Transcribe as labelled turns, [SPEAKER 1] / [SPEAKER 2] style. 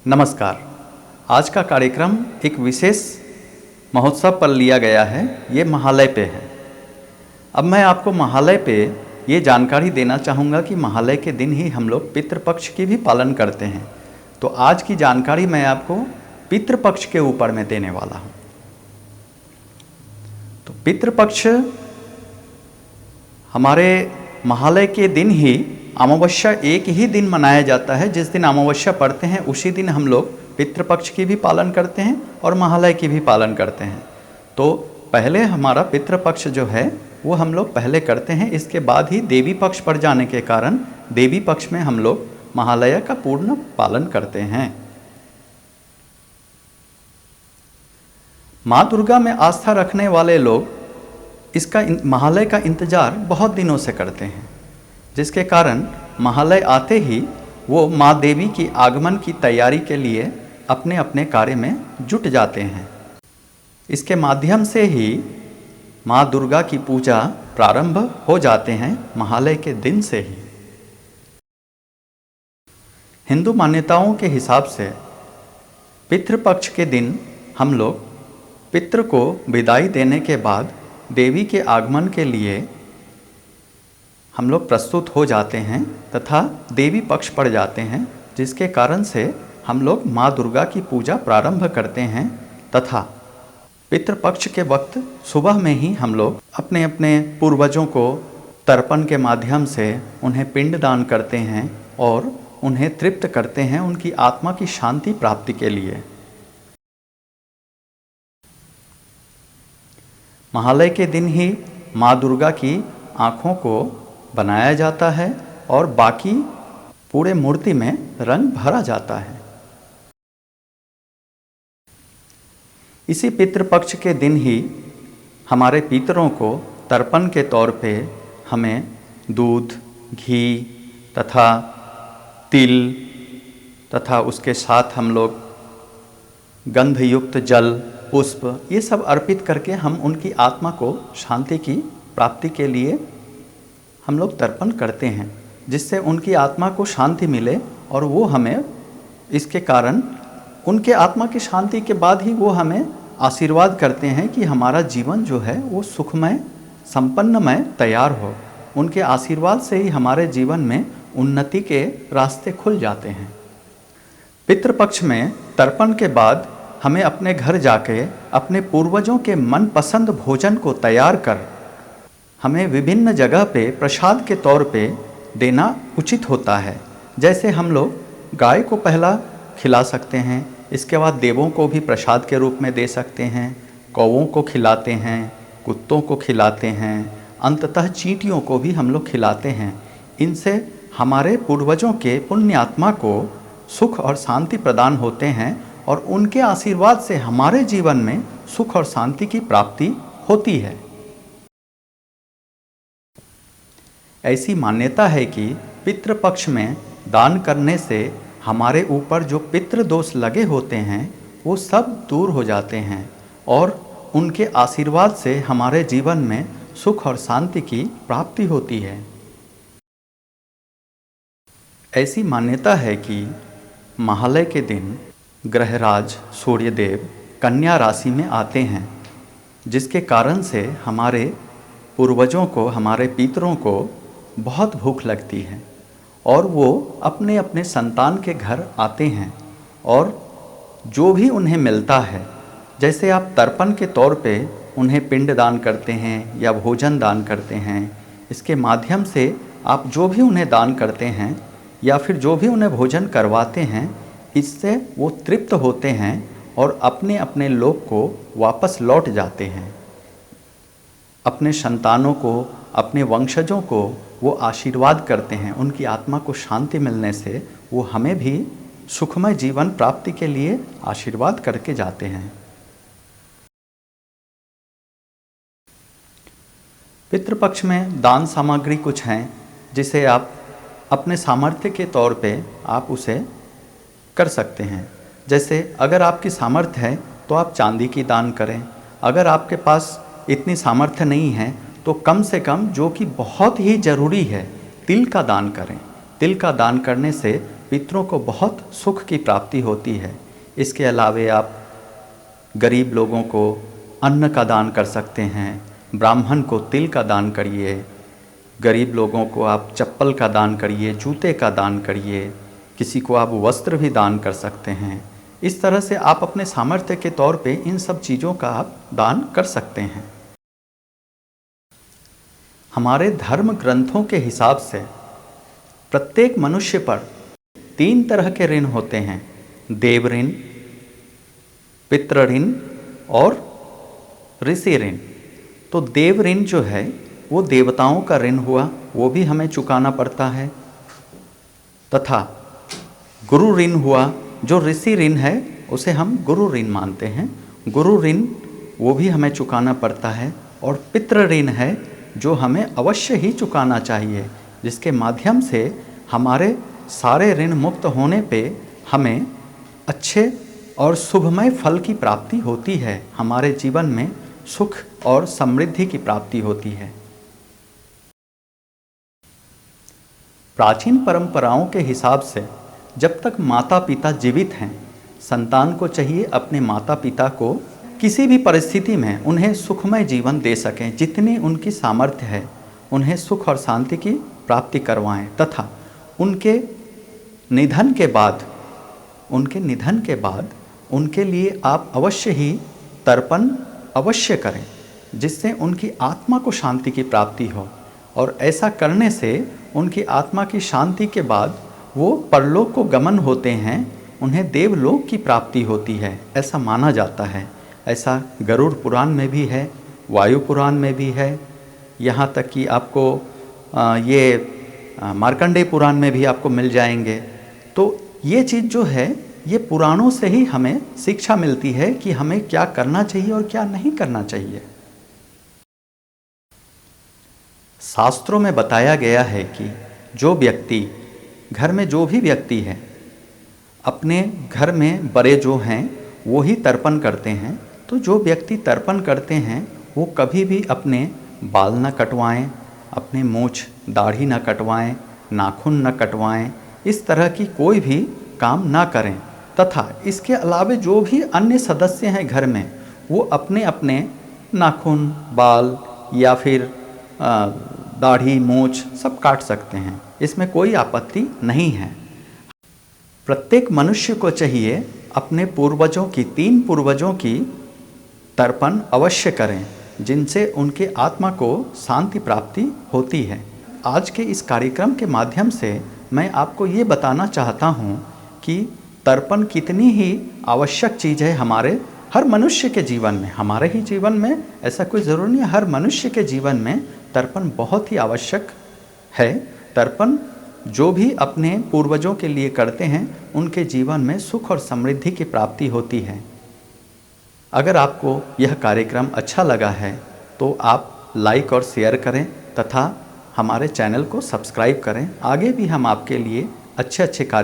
[SPEAKER 1] नमस्कार। आज का कार्यक्रम एक विशेष महोत्सव पर लिया गया है। ये महालय पे है। अब मैं आपको महालय पे ये जानकारी देना चाहूँगा कि महालय के दिन ही हम लोग पितृपक्ष की भी पालन करते हैं। तो आज की जानकारी मैं आपको पितृपक्ष के ऊपर में देने वाला हूँ। तो पितृपक्ष हमारे महालय के दिन ही अमावस्या एक ही दिन मनाया जाता है। जिस दिन अमावस्या पड़ते हैं उसी दिन हम लोग पितृपक्ष की भी पालन करते हैं और महालय की भी पालन करते हैं। तो पहले हमारा पितृपक्ष जो है वो हम लोग पहले करते हैं। इसके बाद ही देवी पक्ष पड़ जाने के कारण देवी पक्ष में हम लोग महालय का पूर्ण पालन करते हैं। माँ दुर्गा में आस्था रखने वाले लोग इसका महालय का इंतजार बहुत दिनों से करते हैं, जिसके कारण महालय आते ही वो माँ देवी की आगमन की तैयारी के लिए अपने अपने कार्य में जुट जाते हैं। इसके माध्यम से ही माँ दुर्गा की पूजा प्रारंभ हो जाते हैं महालय के दिन से ही। हिंदू मान्यताओं के हिसाब से पितृपक्ष के दिन हम लोग पितृ को विदाई देने के बाद देवी के आगमन के लिए हम लोग प्रस्तुत हो जाते हैं तथा देवी पक्ष पड़ जाते हैं, जिसके कारण से हम लोग माँ दुर्गा की पूजा प्रारंभ करते हैं। तथा पितृपक्ष के वक्त सुबह में ही हम लोग अपने अपने पूर्वजों को तर्पण के माध्यम से उन्हें पिंड दान करते हैं और उन्हें तृप्त करते हैं उनकी आत्मा की शांति प्राप्ति के लिए। महालय के दिन ही माँ दुर्गा की आँखों को बनाया जाता है और बाकी पूरे मूर्ति में रंग भरा जाता है। इसी पितृपक्ष के दिन ही हमारे पितरों को तर्पण के तौर पे हमें दूध, घी तथा तिल तथा उसके साथ हम लोग गंधयुक्त जल, पुष्प ये सब अर्पित करके हम उनकी आत्मा को शांति की प्राप्ति के लिए हम लोग तर्पण करते हैं, जिससे उनकी आत्मा को शांति मिले और वो हमें इसके कारण उनके आत्मा की शांति के बाद ही वो हमें आशीर्वाद करते हैं कि हमारा जीवन जो है वो सुखमय, संपन्नमय तैयार हो। उनके आशीर्वाद से ही हमारे जीवन में उन्नति के रास्ते खुल जाते हैं। पितृपक्ष में तर्पण के बाद हमें अपने घर जाके अपने पूर्वजों के मनपसंद भोजन को तैयार कर हमें विभिन्न जगह पे प्रसाद के तौर पे देना उचित होता है। जैसे हम लोग गाय को पहला खिला सकते हैं, इसके बाद देवों को भी प्रसाद के रूप में दे सकते हैं, कौवों को खिलाते हैं, कुत्तों को खिलाते हैं, अंततः चींटियों को भी हम लोग खिलाते हैं। इनसे हमारे पूर्वजों के पुण्य आत्मा को सुख और शांति प्रदान होते हैं और उनके आशीर्वाद से हमारे जीवन में सुख और शांति की प्राप्ति होती है। ऐसी मान्यता है कि पितृपक्ष में दान करने से हमारे ऊपर जो पितृ दोष लगे होते हैं वो सब दूर हो जाते हैं और उनके आशीर्वाद से हमारे जीवन में सुख और शांति की प्राप्ति होती है। ऐसी मान्यता है कि महालय के दिन ग्रहराज सूर्यदेव कन्या राशि में आते हैं, जिसके कारण से हमारे पूर्वजों को, हमारे पितरों को बहुत भूख लगती है और वो अपने अपने संतान के घर आते हैं और जो भी उन्हें मिलता है, जैसे आप तर्पण के तौर पे उन्हें पिंड दान करते हैं या भोजन दान करते हैं, इसके माध्यम से आप जो भी उन्हें दान करते हैं या फिर जो भी उन्हें भोजन करवाते हैं, इससे वो तृप्त होते हैं और अपने अपने लोक को वापस लौट जाते हैं। अपने संतानों को, अपने वंशजों को वो आशीर्वाद करते हैं। उनकी आत्मा को शांति मिलने से वो हमें भी सुखमय जीवन प्राप्ति के लिए आशीर्वाद करके जाते हैं। पितृपक्ष में दान सामग्री कुछ हैं जिसे आप अपने सामर्थ्य के तौर पे आप उसे कर सकते हैं। जैसे अगर आपकी सामर्थ्य है तो आप चांदी की दान करें। अगर आपके पास इतनी सामर्थ्य नहीं है तो कम से कम जो कि बहुत ही ज़रूरी है, तिल का दान करें। तिल का दान करने से पितरों को बहुत सुख की प्राप्ति होती है। इसके अलावे आप गरीब लोगों को अन्न का दान कर सकते हैं, ब्राह्मण को तिल का दान करिए, गरीब लोगों को आप चप्पल का दान करिए, जूते का दान करिए, किसी को आप वस्त्र भी दान कर सकते हैं। इस तरह से आप अपने सामर्थ्य के तौर पे इन सब चीज़ों का आप दान कर सकते हैं। हमारे धर्म ग्रंथों के हिसाब से प्रत्येक मनुष्य पर 3 तरह के ऋण होते हैं: देव ऋण, पितृ ऋण और ऋषि ऋण। तो देव ऋण जो है वो देवताओं का ऋण हुआ, वो भी हमें चुकाना पड़ता है। तथा गुरु ऋण हुआ, जो ऋषि ऋण है उसे हम गुरु ऋण मानते हैं, गुरु ऋण वो भी हमें चुकाना पड़ता है। और पितृ ऋण है जो हमें अवश्य ही चुकाना चाहिए, जिसके माध्यम से हमारे सारे ऋण मुक्त होने पे हमें अच्छे और शुभमय फल की प्राप्ति होती है, हमारे जीवन में सुख और समृद्धि की प्राप्ति होती है। प्राचीन परंपराओं के हिसाब से जब तक माता पिता जीवित हैं, संतान को चाहिए अपने माता पिता को किसी भी परिस्थिति में उन्हें सुखमय जीवन दे सकें, जितनी उनकी सामर्थ्य है उन्हें सुख और शांति की प्राप्ति करवाएं। तथा उनके निधन के बाद उनके लिए आप अवश्य ही तर्पण अवश्य करें, जिससे उनकी आत्मा को शांति की प्राप्ति हो। और ऐसा करने से उनकी आत्मा की शांति के बाद वो परलोक को गमन होते हैं, उन्हें देवलोक की प्राप्ति होती है, ऐसा माना जाता है। ऐसा गरुड़ पुराण में भी है, वायु पुराण में भी है, यहाँ तक कि आपको ये मार्कंडेय पुराण में भी आपको मिल जाएंगे। तो ये चीज़ जो है ये पुराणों से ही हमें शिक्षा मिलती है कि हमें क्या करना चाहिए और क्या नहीं करना चाहिए। शास्त्रों में बताया गया है कि जो व्यक्ति घर में जो भी व्यक्ति है अपने घर में बड़े जो हैं वो ही तर्पण करते हैं। तो जो व्यक्ति तर्पण करते हैं वो कभी भी अपने बाल न कटवाएं, अपने मूछ दाढ़ी न कटवाएं, नाखून न कटवाएं, इस तरह की कोई भी काम ना करें। तथा इसके अलावे जो भी अन्य सदस्य हैं घर में वो अपने अपने नाखून, बाल या फिर दाढ़ी, मूछ सब काट सकते हैं, इसमें कोई आपत्ति नहीं है। प्रत्येक मनुष्य को चाहिए अपने पूर्वजों की 3 पूर्वजों की तर्पण अवश्य करें, जिनसे उनके आत्मा को शांति प्राप्ति होती है। आज के इस कार्यक्रम के माध्यम से मैं आपको ये बताना चाहता हूँ कि तर्पण कितनी ही आवश्यक चीज़ है हमारे हर मनुष्य के जीवन में। हमारे ही जीवन में ऐसा कोई ज़रूरी नहीं है, हर मनुष्य के जीवन में तर्पण बहुत ही आवश्यक है। तर्पण जो भी अपने पूर्वजों के लिए करते हैं उनके जीवन में सुख और समृद्धि की प्राप्ति होती है। अगर आपको यह कार्यक्रम अच्छा लगा है तो आप लाइक और शेयर करें तथा हमारे चैनल को सब्सक्राइब करें। आगे भी हम आपके लिए अच्छे अच्छे कार्य